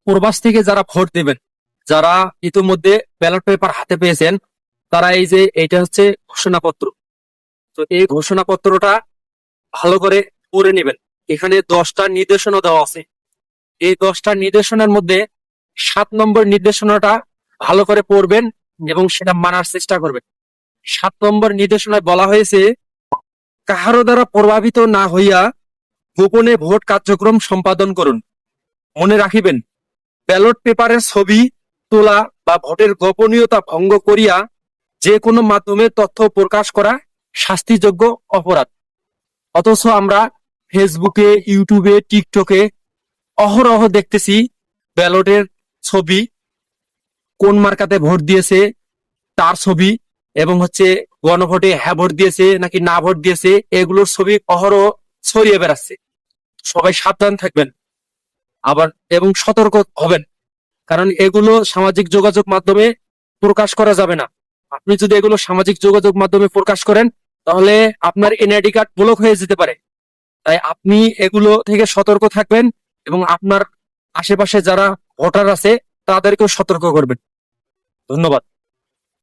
প্রবাস থেকে যারা ভোট দেবেন, যারা ইতিমধ্যে ব্যালট পেপার হাতে পেয়েছেন, তারা এই যে এটা হচ্ছে ঘোষণাপত্র। তো এই ঘোষণাপত্রটা ভালো করে পড়ে নেবেন। এখানে 10টা নির্দেশনা দেওয়া আছে। এই 10টা নির্দেশনার মধ্যে 7 নম্বর নির্দেশনাটা ভালো করে পড়বেন এবং সেটা মানার চেষ্টা করবেন। 7 নম্বর নির্দেশনায় বলা হয়েছে, কাহারো দ্বারা প্রভাবিত না হইয়া গোপনে ভোট কার্যক্রম সম্পাদন করুন। মনে রাখিবেন, ব্যালট পেপারের ছবি তোলা বা ভোটের গোপনীয়তা ভঙ্গ করিয়া যে কোনো মাধ্যমে তথ্য প্রকাশ করা শাস্তিযোগ্য অপরাধ। অথচ আমরা ফেসবুকে, ইউটিউবে, টিকটকে অহরহ দেখতেছি ব্যালটের ছবি, কোন মার্কাতে ভোট দিয়েছে তার ছবি, এবং হচ্ছে গণভোটে হ্যাঁ ভোট দিয়েছে নাকি না ভোট দিয়েছে এগুলোর ছবি অহরহ ছড়িয়ে বেড়াচ্ছে। সবাই সাবধান থাকবেন আবার এবং সতর্ক হবেন, কারণ এগুলো সামাজিক যোগাযোগ মাধ্যমে প্রকাশ করা যাবে না। আপনি যদি এগুলো সামাজিক যোগাযোগ মাধ্যমে প্রকাশ করেন, তাহলে আপনার এনআইডি কার্ড ব্লক হয়ে যেতে পারে। তাই আপনি এগুলো থেকে সতর্ক থাকবেন এবং আপনার আশেপাশে যারা ভোটার আছে তাদেরকেও সতর্ক করবেন। ধন্যবাদ।